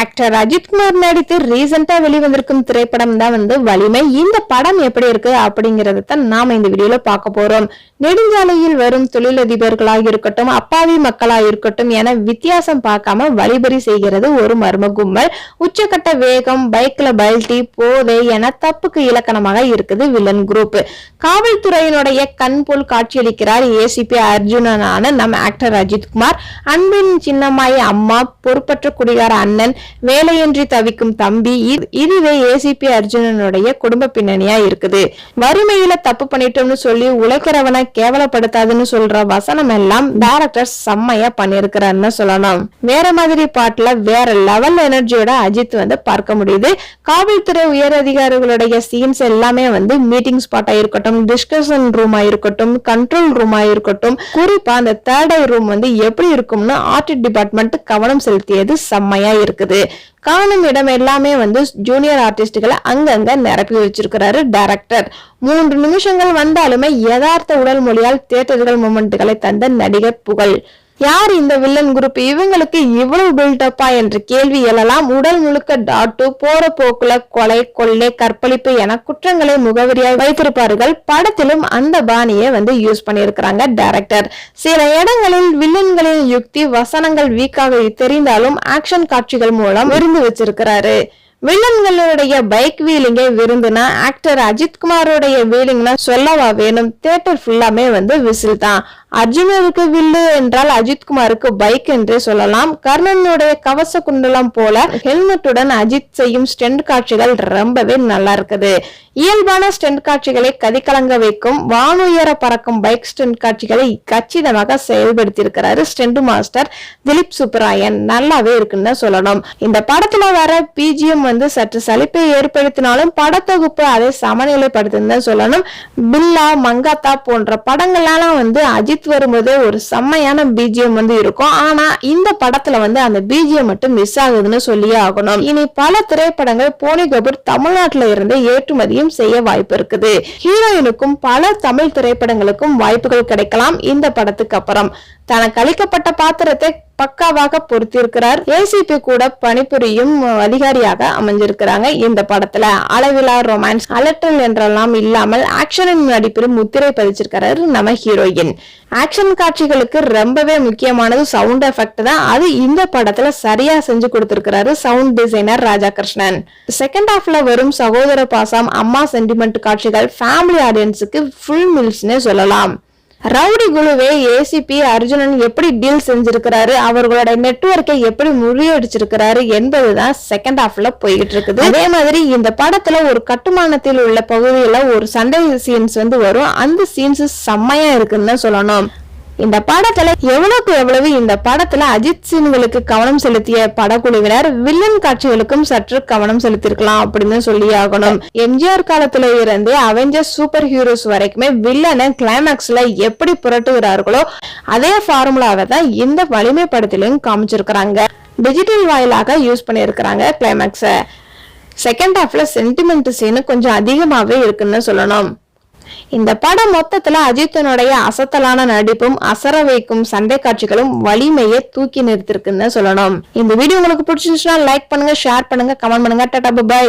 Actor Ajithkumar நடித்து ரீசெண்டா வெளிவந்திருக்கும் திரைப்படம் தான் வலிமை. இந்த படம் எப்படி இருக்கு அப்படிங்கறத நாம இந்த வீடியோல பார்க்க போறோம். நெடுஞ்சாலையில் வரும் தொழிலதிபர்களாக இருக்கட்டும், அப்பாவி மக்களாக இருக்கட்டும் என வித்தியாசம் பார்க்காம வழிபறி செய்கிறது ஒரு மர்ம கும்பல். உச்சக்கட்ட வேகம், பைக்ல பல்டி, போதை என தப்புக்கு இலக்கணமாக இருக்குது வில்லன் குரூப். காவல்துறையினுடைய கண் போல் காட்சியளிக்கிறார் ஏசிபி அர்ஜுனனான நம்ம ஆக்டர் அஜித்குமார். அன்பின் சின்னம்மாய் அம்மா, பொறுப்பற்ற குடிகார அண்ணன், வேலையின்றி தவிக்கும் தம்பி, இதுவே ஏசிபி அர்ஜுனனுடைய குடும்ப பின்னணியா இருக்குது. வறுமையில தப்பு பண்ணிட்டோம்னு சொல்லி உழைக்கிறவனை கேவலப்படுத்தாதுன்னு சொல்ற வசனம் எல்லாம் டைரக்டர் செம்மையா பண்ணிருக்கிறாருன்னு சொல்லணும். வேற மாதிரி பாட்டுல வேற லெவல் எனர்ஜியோட அஜித் பார்க்க முடியுது. காவல்துறை உயர் அதிகாரிகளுடைய சீன்ஸ் எல்லாமே மீட்டிங் ஸ்பாட்டா இருக்கட்டும், டிஸ்கஷன் ரூமா இருக்கட்டும், கண்ட்ரோல் ரூமா இருக்கட்டும், குறிப்பா அந்த தேர்ட் ஐ ரூம் எப்படி இருக்கும்னு ஆர்ட் டிபார்ட்மெண்ட் கவனம் செலுத்தியது செம்மையா இருக்குது. காணும் இடம் எல்லாமே ஜூனியர் ஆர்டிஸ்டுகளை அங்கங்க நிரப்பி வச்சிருக்கிறாரு டைரக்டர். 3 நிமிஷங்கள் வந்தாலுமே யதார்த்த உடல் மொழியால் தியேட்டர்கள் மொமெண்ட்களை தந்த நடிகர் புகழ். யார் இந்த வில்லன் குரூப்? இவங்களுக்கு இவ்வளவு பில்டப்பா என்ற கேள்வி எழலாம். உடல் முழுக்க டாட்டு, போற போக்குல கொலை, கொள்ளை, கற்பழிப்பு என குற்றங்களை முகவரியாய் வைத்திருப்பார்கள். படத்திலும் அந்த பாணியை யூஸ் பண்ணியிருக்கிறாங்க டைரக்டர். சில இடங்களில் வில்லன்களின் யுக்தி, வசனங்கள் வீக்காக தெரிந்தாலும் ஆக்ஷன் காட்சிகள் மூலம் விருந்து வச்சிருக்கிறாரு. வில்லன்களுடைய பைக் வீலிங்கே விருந்துனா ஆக்டர் அஜித்குமாரோடைய வீலிங்னா சொல்லவா வேணும்? தியேட்டர் ஃபுல்லாமே விசில் தான். அர்ஜுனருக்கு வில்லு என்றால் அஜித்குமாருக்கு பைக் என்றே சொல்லலாம். கர்ணனுடைய கவச குண்டலம் போல ஹெல்மெட்டுடன் அஜித் செய்யும் ஸ்டெண்ட் காட்சிகள் ரொம்பவே நல்லா இருக்குது. இயல்பான ஸ்டெண்ட் காட்சிகளை கதிகலங்க வைக்கும், வானுயர பறக்கும் பைக் ஸ்டெண்ட் காட்சிகளை கச்சிதமாக செயல்படுத்தி இருக்கிறாரு ஸ்டெண்ட் மாஸ்டர் திலீப் சுப்ராயன். நல்லாவே இருக்குன்னு சொல்லணும். இந்த படத்துல வர பிஜிஎம் சற்று சலிப்பை ஏற்படுத்தினாலும் படத்தொகுப்பு அதை சமநிலைப்படுத்துன்னு சொல்லணும். பில்லா, மங்காத்தா போன்ற படங்கள்லாம் அஜித் வரும்போது ஒரு செம்மையான பிஜிஎம் இருக்கும். ஆனா இந்த படத்துல அந்த பிஜிஎம் மட்டும் மிஸ் ஆகுதுன்னு சொல்லியே ஆகணும். இனி பல திரைப்படங்கள் போனி கபூர் தமிழ்நாட்டில இருந்து ஏற்றுமதியும் செய்ய வாய்ப்பு இருக்குது. ஹீரோயினுக்கும் பல தமிழ் திரைப்படங்களுக்கும் வாய்ப்புகள் கிடைக்கலாம் இந்த படத்துக்கு அப்புறம். தனக்கு அளிக்கப்பட்ட பாத்திரத்தை பக்காவாக பொறுத்திருக்கிறார். ஏசிபி கூட பணிபுரியும் அதிகாரியாக அமைஞ்சிருக்கிறாங்க. இந்த படத்துல அளவிலா ரொமான்ஸ், அலட்டல் என்றெல்லாம் இல்லாமல் ஆக்ஷனின் நடிப்பில் முத்திரை பதிச்சிருக்கிறாரு நம்ம ஹீரோயின். ஆக்ஷன் காட்சிகளுக்கு ரொம்பவே முக்கியமானது சவுண்ட் எஃபெக்ட் தான். அது இந்த படத்துல சரியா செஞ்சு கொடுத்திருக்கிறாரு சவுண்ட் டிசைனர் ராஜா கிருஷ்ணன். செகண்ட் ஹாஃப்ல வரும் சகோதர பாசம், அம்மா சென்டிமெண்ட் காட்சிகள் ஃபேமிலி ஆடியன்ஸுக்கு ஃபுல் மீல்ஸ்னே சொல்லலாம். ரவுடி குழுவை ஏசிபி அர்ஜுனன் எப்படி டீல் செஞ்சிருக்கிறாரு, அவர்களோட நெட்வொர்க்கை எப்படி முறியடிச்சிருக்கிறாரு என்பதுதான் செகண்ட் ஹாஃப்ல போய்கிட்டு இருக்குது. அதே மாதிரி இந்த படத்துல ஒரு கட்டுமானத்தில் உள்ள பகுதியில ஒரு சண்டை சீன்ஸ் வரும். அந்த சீன்ஸ் செம்மையா இருக்குன்னு சொல்லணும். இந்த படத்துல எவ்வளவுக்கு எவ்வளவு இந்த படத்துல அஜித் சீன்களுக்கு கவனம் செலுத்திய படக்குழுவினர் வில்லன் காட்சிகளுக்கும் சற்று கவனம் செலுத்திருக்கலாம் அப்படின்னு சொல்லி ஆகணும். எம்ஜிஆர் காலத்துல இருந்தே அவெஞ்சர்ஸ் சூப்பர் ஹீரோஸ் வரைக்குமே வில்லனை கிளைமேக்ஸ்ல எப்படி புரட்டுகிறார்களோ அதே ஃபார்முலாவை தான் இந்த வலிமை படத்திலையும் காமிச்சிருக்கிறாங்க. டிஜிட்டல் வாயிலாக யூஸ் பண்ணிருக்கிறாங்க கிளைமேக்ஸ. செகண்ட் ஹாஃப்ல சென்டிமெண்ட் சீன் கொஞ்சம் அதிகமாவே இருக்குன்னு சொல்லணும். இந்த படம் மொத்தத்துல அஜித்தனுடைய அசத்தலான நடிப்பும் அசர வைக்கும் சண்டை காட்சிகளும் வலிமையை தூக்கி நிறுத்திருக்குன்னு சொல்லணும். இந்த வீடியோ உங்களுக்கு பிடிச்சிருந்துச்சுன்னா லைக் பண்ணுங்க, ஷேர் பண்ணுங்க, கமெண்ட் பண்ணுங்க. டாடா, பை.